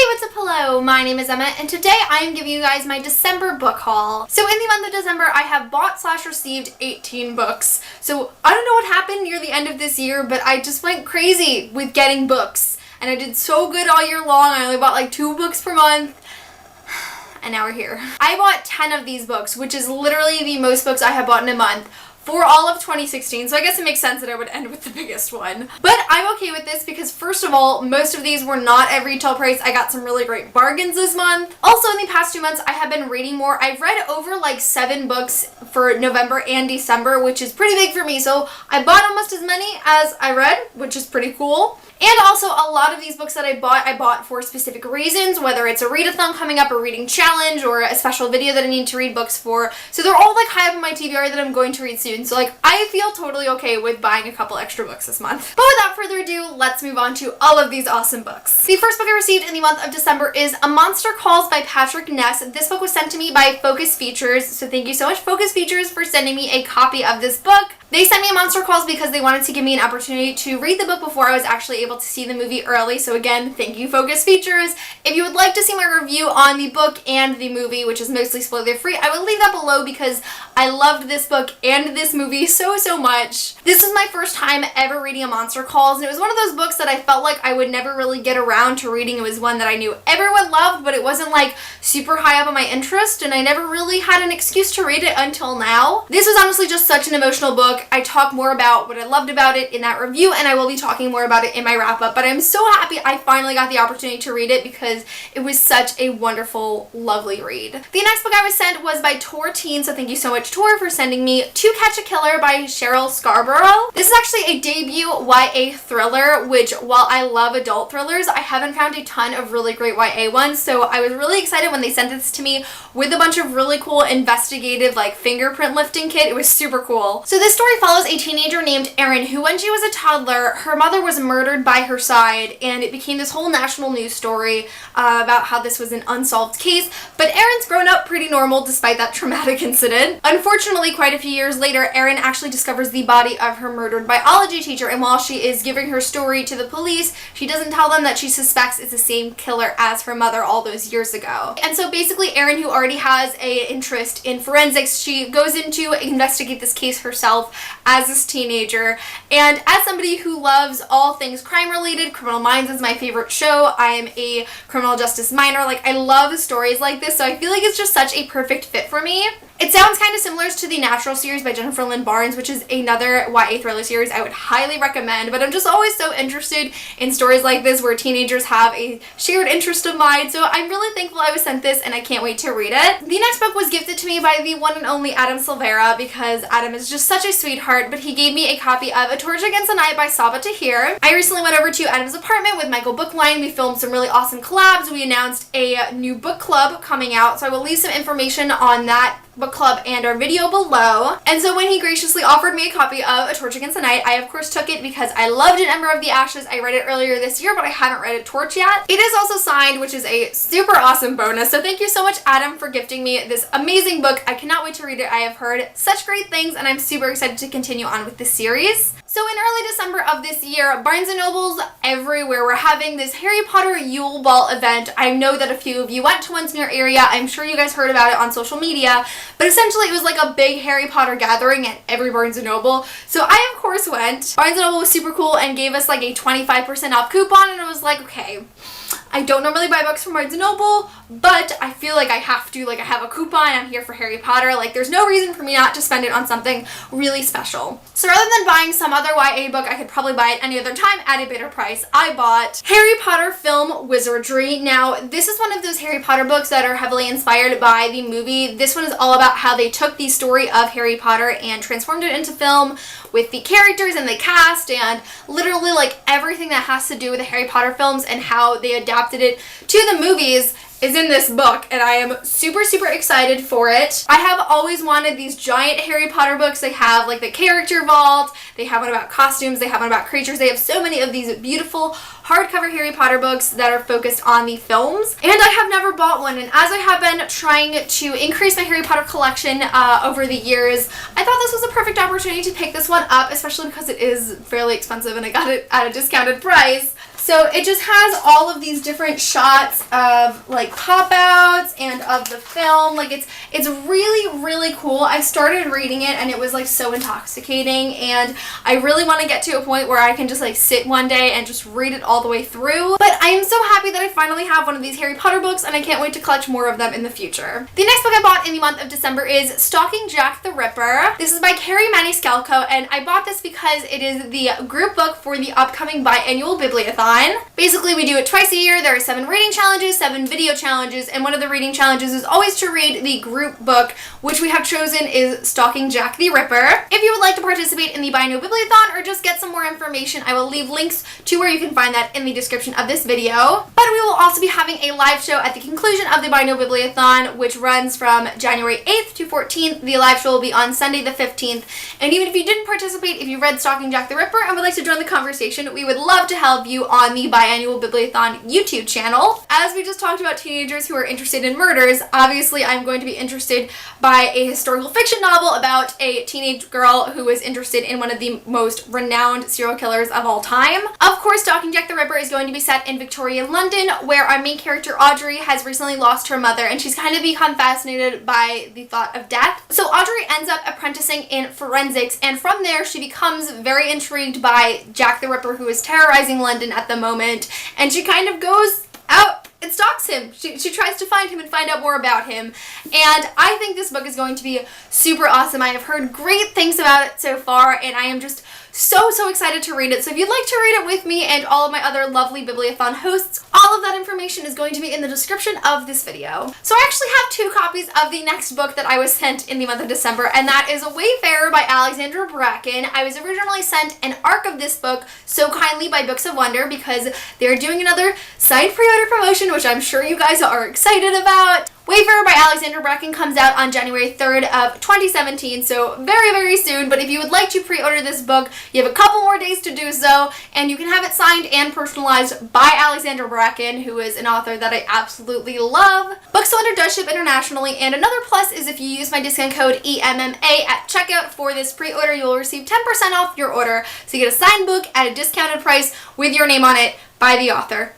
What's up? Hello, my name is Emma, and today I am giving you guys my December book haul. So in the month of December, I have bought/received 18 books. So I don't know what happened near the end of this year, but I just went crazy with getting books. And I did so good all year long. I only bought like 2 books per month. And now we're here. I bought 10 of these books, which is literally the most books I have bought in a month for all of 2016, so I guess it makes sense that I would end with the biggest one. But I'm okay with this because, first of all, most of these were not at retail price. I got some really great bargains this month. Also, in the past 2 months, I have been reading more. I've read over like 7 books for November and December, which is pretty big for me, so I bought almost as many as I read, which is pretty cool. And also, a lot of these books that I bought for specific reasons, whether it's a readathon coming up, a reading challenge, or a special video that I need to read books for. So they're all like high up on my TBR that I'm going to read soon. So like, I feel totally okay with buying a couple extra books this month. But without further ado, let's move on to all of these awesome books. The first book I received in the month of December is A Monster Calls by Patrick Ness. This book was sent to me by Focus Features. So thank you so much, Focus Features, for sending me a copy of this book. They sent me A Monster Calls because they wanted to give me an opportunity to read the book before I was actually able to see the movie early. So again, thank you, Focus Features. If you would like to see my review on the book and the movie, which is mostly spoiler free, I will leave that below because I loved this book and this movie so much. This is my first time ever reading A Monster Calls, and it was one of those books that I felt like I would never really get around to reading. It was one that I knew everyone loved, but it wasn't like super high up on my interest, and I never really had an excuse to read it until now. This was honestly just such an emotional book. I talk more about what I loved about it in that review, and I will be talking more about it in my wrap-up, but I'm so happy I finally got the opportunity to read it because it was such a wonderful, lovely read. The next book I was sent was by Tor Teen, so thank you so much, Tor, for sending me To Catch a Killer by Cheryl Scarborough. This is actually a debut YA thriller, which while I love adult thrillers, I haven't found a ton of really great YA ones, so I was really excited when they sent this to me with a bunch of really cool investigative like fingerprint lifting kit. It was super cool. So this story follows a teenager named Erin who, when she was a toddler, her mother was murdered by her side, and it became this whole national news story about how this was an unsolved case. But Erin's grown up pretty normal despite that traumatic incident. Unfortunately, quite a few years later, Erin actually discovers the body of her murdered biology teacher, and while she is giving her story to the police, she doesn't tell them that she suspects it's the same killer as her mother all those years ago. And so basically, Erin, who already has an interest in forensics, she goes in to investigate this case herself as this teenager. And as somebody who loves all things crime related, Criminal Minds is my favorite show. I am a criminal justice minor. Like, I love stories like this, so I feel like it's just such a perfect fit for me. It sounds kind of similar to The Natural series by Jennifer Lynn Barnes, which is another YA thriller series I would highly recommend, but I'm just always so interested in stories like this where teenagers have a shared interest of mine, so I'm really thankful I was sent this and I can't wait to read it. The next book was gifted to me by the one and only Adam Silvera because Adam is just such a sweetheart, but he gave me a copy of A Torch Against the Night by Saba Tahir. I recently went over to Adam's apartment with Michael Bookline. We filmed some really awesome collabs. We announced a new book club coming out, so I will leave some information on that book club and our video below. And so when he graciously offered me a copy of A Torch Against the Night, I of course took it because I loved An Ember of the Ashes. I read it earlier this year, but I haven't read A Torch yet. It is also signed, which is a super awesome bonus. So thank you so much, Adam, for gifting me this amazing book. I cannot wait to read it. I have heard such great things, and I'm super excited to continue on with this series. So in early December of this year, Barnes & Nobles everywhere were having this Harry Potter Yule Ball event. I know that a few of you went to ones in your area. I'm sure you guys heard about it on social media, but essentially it was like a big Harry Potter gathering at every Barnes & Noble. So I of course went. Barnes & Noble was super cool and gave us like a 25% off coupon, and I was like, okay, I don't normally buy books from Barnes & Noble, but I feel like I have to. Like, I have a coupon, I'm here for Harry Potter. Like, there's no reason for me not to spend it on something really special. So rather than buying some other YA book I could probably buy at any other time at a better price, I bought Harry Potter film Wizardry. Now, this is one of those Harry Potter books that are heavily inspired by the movie. This one is all about how they took the story of Harry Potter and transformed it into film with the characters and the cast and literally like everything that has to do with the Harry Potter films and how they adapted it to the movies. is in this book, and I am super, super excited for it. I have always wanted these giant Harry Potter books. They have like the character vault, they have one about costumes, they have one about creatures. They have so many of these beautiful hardcover Harry Potter books that are focused on the films, and I have never bought one. And as I have been trying to increase my Harry Potter collection over the years, I thought this was a perfect opportunity to pick this one up, especially because it is fairly expensive and I got it at a discounted price. So it just has all of these different shots of like pop-outs and of the film. Like it's really, really cool. I started reading it and it was like so intoxicating, and I really want to get to a point where I can just like sit one day and just read it all the way through. But I am so happy that I finally have one of these Harry Potter books, and I can't wait to collect more of them in the future. The next book I bought in the month of December is Stalking Jack the Ripper. This is by Carrie Maniscalco, and I bought this because it is the group book for the upcoming biannual bibliothon. Basically, we do it twice a year. There are 7 reading challenges, 7 video challenges, and one of the reading challenges is always to read the group book, which we have chosen is Stalking Jack the Ripper. If you would like to participate in the biannual bibliothon or just get some more information, I will leave links to where you can find that in the description of this video. But we will also be having a live show at the conclusion of the biannual bibliothon, which runs from January 8th to 14th. The live show will be on Sunday the 15th. And even if you didn't participate, if you read Stalking Jack the Ripper and would like to join the conversation, we would love to help you on the biannual bibliothon YouTube channel. As we just talked about teenagers who are interested in murders, obviously I'm going to be interested by a historical fiction novel about a teenage girl who is interested in one of the most renowned serial killers of all time. Of course, Stalking Jack the Ripper is going to be set in Victorian London, where our main character Audrey has recently lost her mother, and she's kind of become fascinated by the thought of death. So Audrey ends up apprenticing in forensics, and from there she becomes very intrigued by Jack the Ripper, who is terrorizing London at the moment, and she kind of goes out and stalks him. She tries to find him and find out more about him, and I think this book is going to be super awesome. I have heard great things about it so far, and I am just so excited to read it. So if you'd like to read it with me and all of my other lovely Bibliothon hosts, all of that information is going to be in the description of this video. So I actually have 2 copies of the next book that I was sent in the month of December, and that is Wayfarer by Alexandra Bracken. I was originally sent an ARC of this book so kindly by Books of Wonder because they're doing another signed pre-order promotion, which I'm sure you guys are excited about. Wayfarer by Alexandra Bracken comes out on January 3rd of 2017, so very, very soon. But if you would like to pre-order this book, you have a couple more days to do so, and you can have it signed and personalized by Alexandra Bracken, who is an author that I absolutely love. Books of Wonder does ship internationally, and another plus is if you use my discount code EMMA at checkout for this pre-order, you will receive 10% off your order. So you get a signed book at a discounted price with your name on it by the author.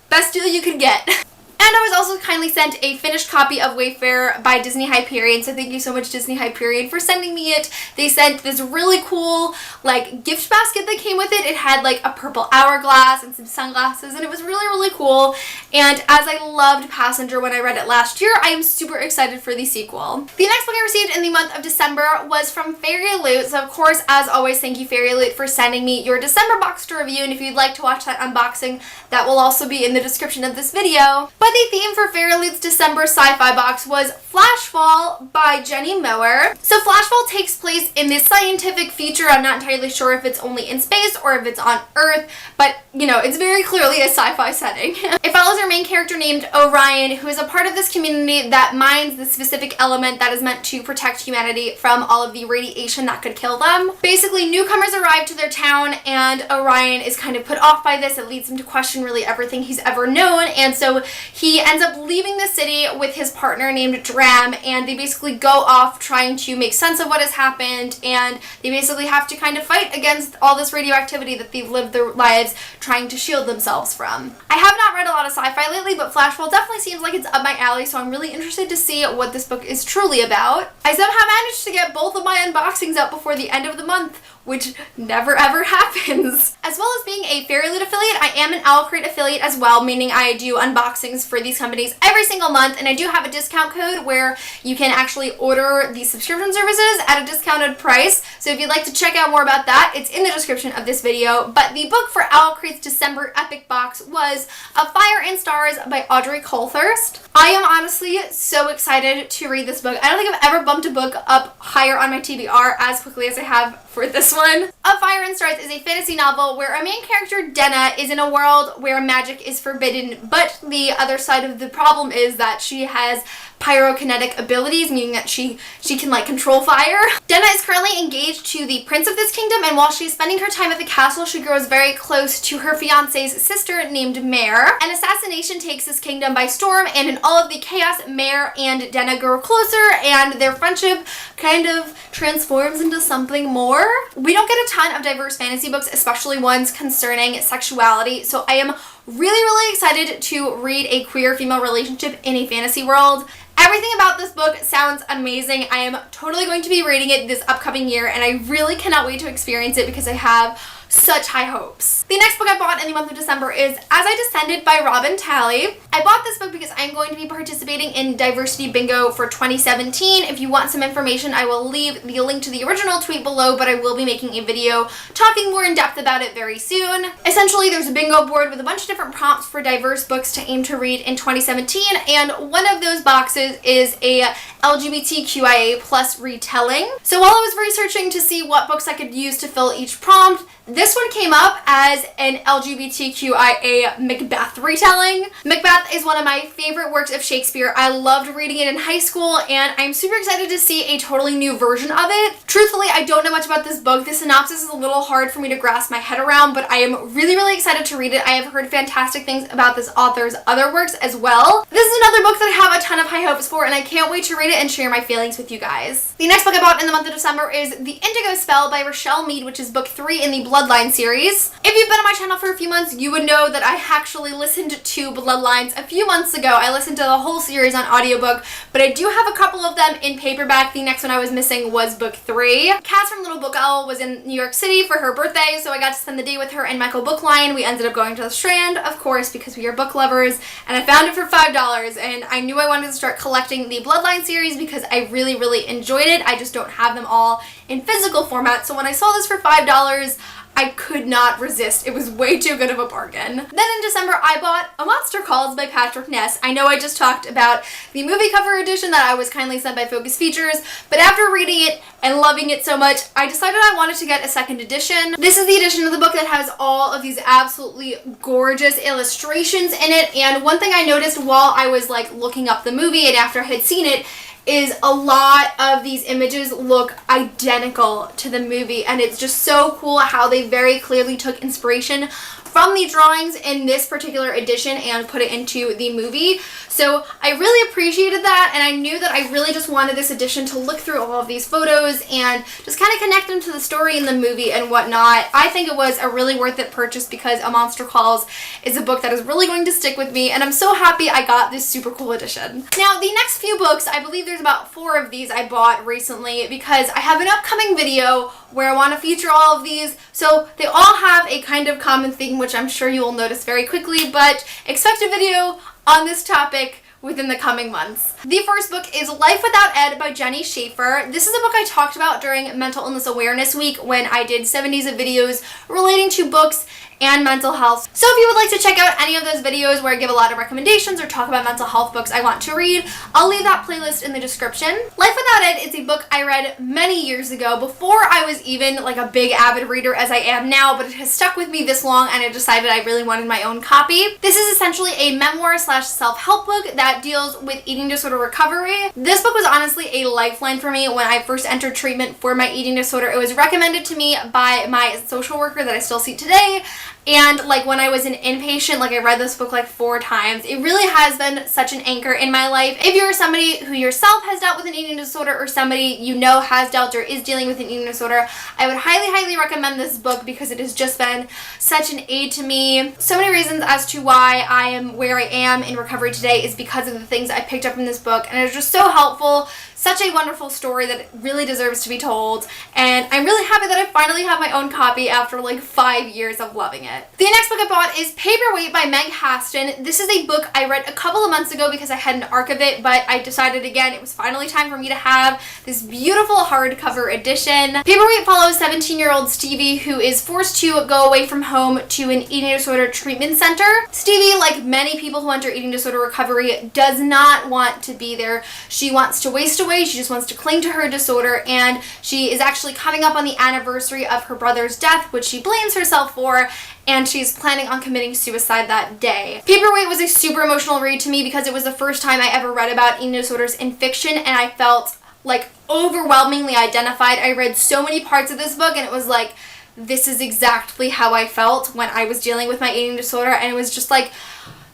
Best deal you could get. And I was also kindly sent a finished copy of Wayfarer by Disney Hyperion, so thank you so much Disney Hyperion for sending me it. They sent this really cool like gift basket that came with it. It had like a purple hourglass and some sunglasses, and it was really, really cool. And as I loved Passenger when I read it last year, I am super excited for the sequel. The next book I received in the month of December was from Fairy Loot. So of course, as always, thank you Fairy Loot for sending me your December box to review, and if you'd like to watch that unboxing, that will also be in the description of this video. But the theme for Fairy Loot's December sci-fi box was Flashfall by Jenny Mower. So Flashfall takes place in this scientific future. I'm not entirely sure if it's only in space or if it's on Earth, but you know, it's very clearly a sci-fi setting. It follows our main character named Orion, who is a part of this community that mines the specific element that is meant to protect humanity from all of the radiation that could kill them. Basically, newcomers arrive to their town, and Orion is kind of put off by this. It leads him to question really everything he's ever known, and so he ends up leaving the city with his partner named Dram, and they basically go off trying to make sense of what has happened, and they basically have to kind of fight against all this radioactivity that they've lived their lives trying to shield themselves from. I have not read a lot of sci-fi lately, but Flashfall definitely seems like it's up my alley, so I'm really interested to see what this book is truly about. I somehow managed to get both of my unboxings up before the end of the month, which never ever happens. As well as being a Fairy Loot affiliate, I am an Owl Crate affiliate as well, meaning I do unboxings for these companies every single month, and I do have a discount code where you can actually order the subscription services at a discounted price. So if you'd like to check out more about that, it's in the description of this video. But the book for Owl Crate's December Epic Box was A Fire and Stars by Audrey Colthurst. I am honestly so excited to read this book. I don't think I've ever bumped a book up higher on my TBR as quickly as I have for this one. A Fire and Stars is a fantasy novel where a main character, Denna, is in a world where magic is forbidden, but the other side of the problem is that she has pyrokinetic abilities, meaning that she can like control fire. Denna is currently engaged to the prince of this kingdom, and while she's spending her time at the castle, she grows very close to her fiance's sister named Mare. An assassination takes this kingdom by storm, and in all of the chaos, Mare and Denna grow closer, and their friendship kind of transforms into something more. We don't get a ton of diverse fantasy books, especially ones concerning sexuality, so I am really excited to read a queer female relationship in a fantasy world. Everything about this book sounds amazing. I am totally going to be reading it this upcoming year, and I really cannot wait to experience it because I have such high hopes. The next book I bought in the month of December is As I Descended by Robin Talley. I bought this book because I'm going to be participating in Diversity Bingo for 2017. If you want some information, I will leave the link to the original tweet below, but I will be making a video talking more in depth about it very soon. Essentially, there's a bingo board with a bunch of different prompts for diverse books to aim to read in 2017, and one of those boxes is a LGBTQIA plus retelling. So while I was researching to see what books I could use to fill each prompt, this one came up as an LGBTQIA Macbeth retelling. Macbeth is one of my favorite works of Shakespeare. I loved reading it in high school, and I'm super excited to see a totally new version of it. Truthfully, I don't know much about this book. The synopsis is a little hard for me to grasp my head around, but I am really excited to read it. I have heard fantastic things about this author's other works as well. This is another book that I have a ton of high hopes for, and I can't wait to read it and share my feelings with you guys. The next book I bought in the month of December is The Indigo Spell by Rochelle Mead, which is book 3 in the Bloodline series. If you've been on my channel for a few months, you would know that I actually listened to Bloodlines a few months ago. I listened to the whole series on audiobook, but I do have a couple of them in paperback. The next one I was missing was book 3. Cass from Little Book Owl was in New York City for her birthday, so I got to spend the day with her and Michael Book Line. We ended up going to the Strand, of course, because we are book lovers, and I found it for $5, and I knew I wanted to start collecting the Bloodline series because I really enjoyed it. I just don't have them all in physical format, so when I saw this for $5, I could not resist. It was way too good of a bargain. Then in December, I bought A Monster Calls by Patrick Ness. I know I just talked about the movie cover edition that I was kindly sent by Focus Features, but after reading it and loving it so much, I decided I wanted to get a second edition. This is the edition of the book that has all of these absolutely gorgeous illustrations in it, and one thing I noticed while I was like looking up the movie and after I had seen it is a lot of these images look identical to the movie, and it's just so cool how they very clearly took inspiration from the drawings in this particular edition and put it into the movie. So I really appreciated that, and I knew that I really just wanted this edition to look through all of these photos and just kind of connect them to the story in the movie and whatnot. I think it was a really worth it purchase because A Monster Calls is a book that is really going to stick with me, and I'm so happy I got this super cool edition. Now, the next few books, I believe there's about 4 of these I bought recently because I have an upcoming video where I want to feature all of these, so they all have a kind of common theme, which I'm sure you will notice very quickly, but expect a video on this topic within the coming months. The first book is Life Without Ed by Jenny Schaeffer. This is a book I talked about during Mental Illness Awareness Week when I did 70s of videos relating to books and mental health. So if you would like to check out any of those videos where I give a lot of recommendations or talk about mental health books I want to read, I'll leave that playlist in the description. Life Without Ed is a book I read many years ago, before I was even like a big avid reader as I am now, but it has stuck with me this long and I decided I really wanted my own copy. This is essentially a memoir slash self-help book that deals with eating disorder recovery. This book was honestly a lifeline for me when I first entered treatment for my eating disorder. It was recommended to me by my social worker that I still see today, and like when I was an inpatient, like I read this book like 4 times. It really has been such an anchor in my life. If you're somebody who yourself has dealt with an eating disorder or somebody you know has dealt or is dealing with an eating disorder, I would highly recommend this book because it has just been such an aid to me. So many reasons as to why I am where I am in recovery today is because of the things I picked up from this book, and it's just so helpful. Such a wonderful story that really deserves to be told, and I'm really happy that I finally have my own copy after like 5 years of loving it. it. The next book I bought is Paperweight by Meg Caston. This is a book I read a couple of months ago because I had an arc of it, but I decided again it was finally time for me to have this beautiful hardcover edition. Paperweight follows 17-year-old Stevie, who is forced to go away from home to an eating disorder treatment center. Stevie, like many people who enter eating disorder recovery, does not want to be there. She wants to waste away. She just wants to cling to her disorder, and she is actually coming up on the anniversary of her brother's death, which she blames herself for, and she's planning on committing suicide that day. Paperweight was a super emotional read to me because it was the first time I ever read about eating disorders in fiction, and I felt like overwhelmingly identified. I read so many parts of this book and it was like, this is exactly how I felt when I was dealing with my eating disorder, and it was just like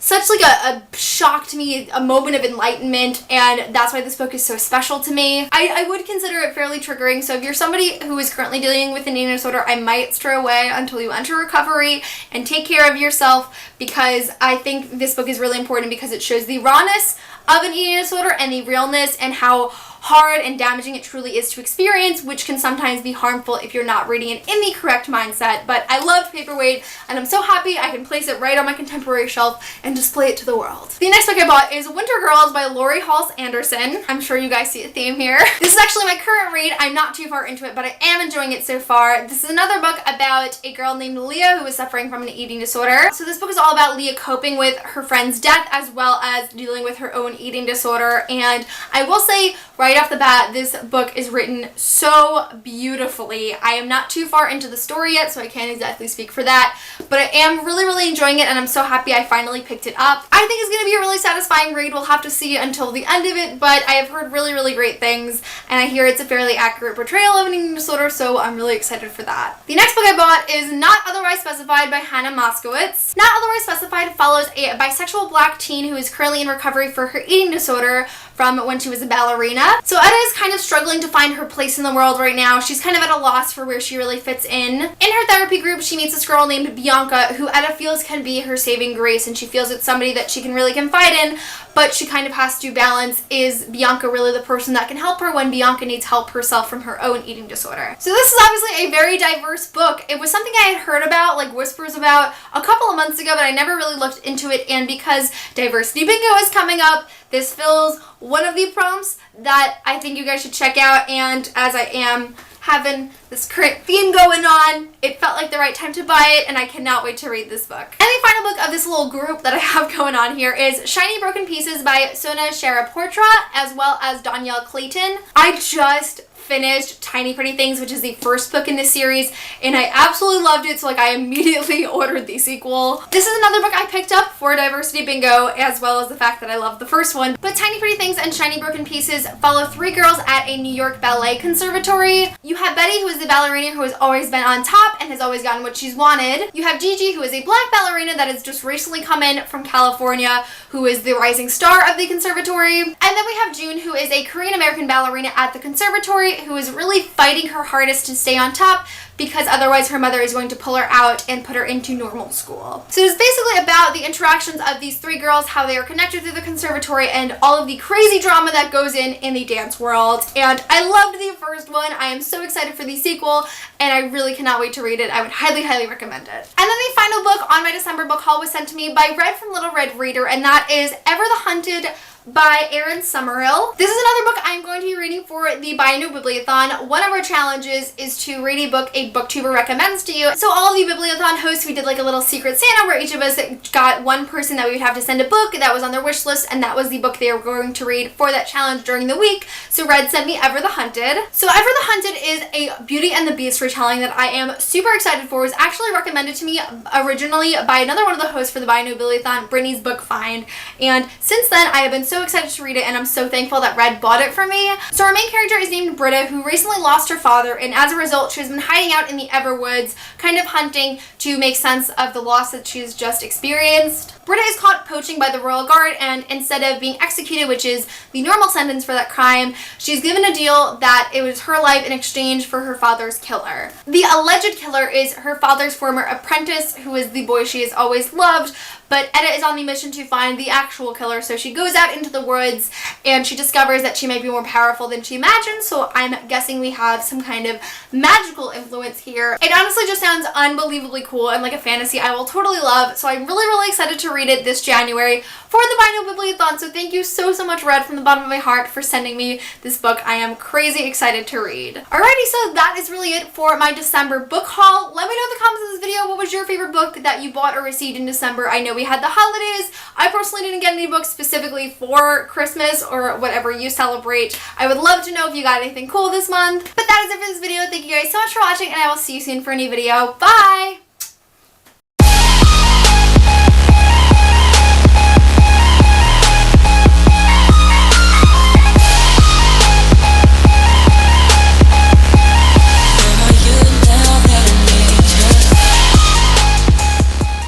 such like a shock to me, a moment of enlightenment, and that's why this book is so special to me. I would consider it fairly triggering, so if you're somebody who is currently dealing with an eating disorder, I might stray away until you enter recovery and take care of yourself, because I think this book is really important because it shows the rawness of an eating disorder and the realness and how hard and damaging it truly is to experience, which can sometimes be harmful if you're not reading it in the correct mindset. But I loved Paperweight, and I'm so happy I can place it right on my contemporary shelf and display it to the world. The next book I bought is Winter Girls by Lori Halse Anderson. I'm sure you guys see a theme here. This is actually my current read. I'm not too far into it, but I am enjoying it so far. This is another book about a girl named Leah who is suffering from an eating disorder. So this book is all about Leah coping with her friend's death as well as dealing with her own eating disorder, and I will say right off the bat, this book is written so beautifully. I am not too far into the story yet, so I can't exactly speak for that, but I am really enjoying it, and I'm so happy I finally picked it up. I think it's going to be a really satisfying read. We'll have to see until the end of it, but I have heard really great things, and I hear it's a fairly accurate portrayal of an eating disorder, so I'm really excited for that. The next book I bought is Not Otherwise Specified by Hannah Moskowitz. Not Otherwise Specified follows a bisexual black teen who is currently in recovery for her eating disorder from when she was a ballerina. So Edie is kind of struggling to find her place in the world right now. She's kind of at a loss for where she really fits in. In her therapy group, she meets this girl named Bianca, who Edie feels can be her saving grace, and she feels it's somebody that she can really confide in, but she kind of has to balance, is Bianca really the person that can help her when Bianca needs help herself from her own eating disorder? So this is obviously a very diverse book. It was something I had heard about, like whispers about, a couple of months ago, but I never really looked into it, and because Diversity Bingo is coming up, this fills one of the prompts that I think you guys should check out, and as I am having this current theme going on, it felt like the right time to buy it, and I cannot wait to read this book. And the final book of this little group that I have going on here is Shiny Broken Pieces by Sona Sharaportra, as well as Danielle Clayton. I just finished Tiny Pretty Things, which is the first book in this series, and I absolutely loved it, so like I immediately ordered the sequel. This is another book I picked up for Diversity Bingo, as well as the fact that I love the first one. But Tiny Pretty Things and Shiny Broken Pieces follow three girls at a New York ballet conservatory. You have Betty, who is the ballerina who has always been on top and has always gotten what she's wanted. You have Gigi, who is a black ballerina that has just recently come in from California, who is the rising star of the conservatory. And then we have June, who is a Korean American ballerina at the conservatory, who is really fighting her hardest to stay on top because otherwise her mother is going to pull her out and put her into normal school. So it's basically about the interactions of these three girls, how they are connected through the conservatory, and all of the crazy drama that goes in the dance world. And I loved the first one. I am so excited for the sequel, and I really cannot wait to read it. I would highly recommend it. And then the final book on my December book haul was sent to me by Red from Little Red Reader, and that is Ever the Hunted by Erin Summerhill. This is another book I'm going to be reading for the Buy a New Bibliothon. One of our challenges is to read a book a booktuber recommends to you. So all of the Bibliothon hosts, we did like a little secret Santa where each of us got one person that we would have to send a book that was on their wish list, and that was the book they were going to read for that challenge during the week. So Red sent me Ever the Hunted. So Ever the Hunted is a Beauty and the Beast retelling that I am super excited for. It was actually recommended to me originally by another one of the hosts for the Buy a New Bibliothon, Brittany's Book Find, and since then I have been so excited to read it, and I'm so thankful that Red bought it for me. So our main character is named Britta, who recently lost her father, and as a result she has been hiding out in the Everwoods, kind of hunting to make sense of the loss that she's just experienced. Britta is caught poaching by the Royal Guard, and instead of being executed, which is the normal sentence for that crime, she's given a deal that it was her life in exchange for her father's killer. The alleged killer is her father's former apprentice, who is the boy she has always loved, but Edie is on the mission to find the actual killer, so she goes out into the woods and she discovers that she might be more powerful than she imagined, so I'm guessing we have some kind of magical influence here. It honestly just sounds unbelievably cool and like a fantasy I will totally love, so I'm really excited to read it this January for the Vinyl Bibliothon, so thank you so much, Red, from the bottom of my heart for sending me this book. I am crazy excited to read. Alrighty, so that is really it for my December book haul. Let me know in the comments of this video what was your favorite book that you bought or received in December. I know we had the holidays. I personally didn't get any books specifically for Christmas or whatever you celebrate. I would love to know if you got anything cool this month. But that is it for this video. Thank you guys so much for watching, and I will see you soon for a new video. Bye!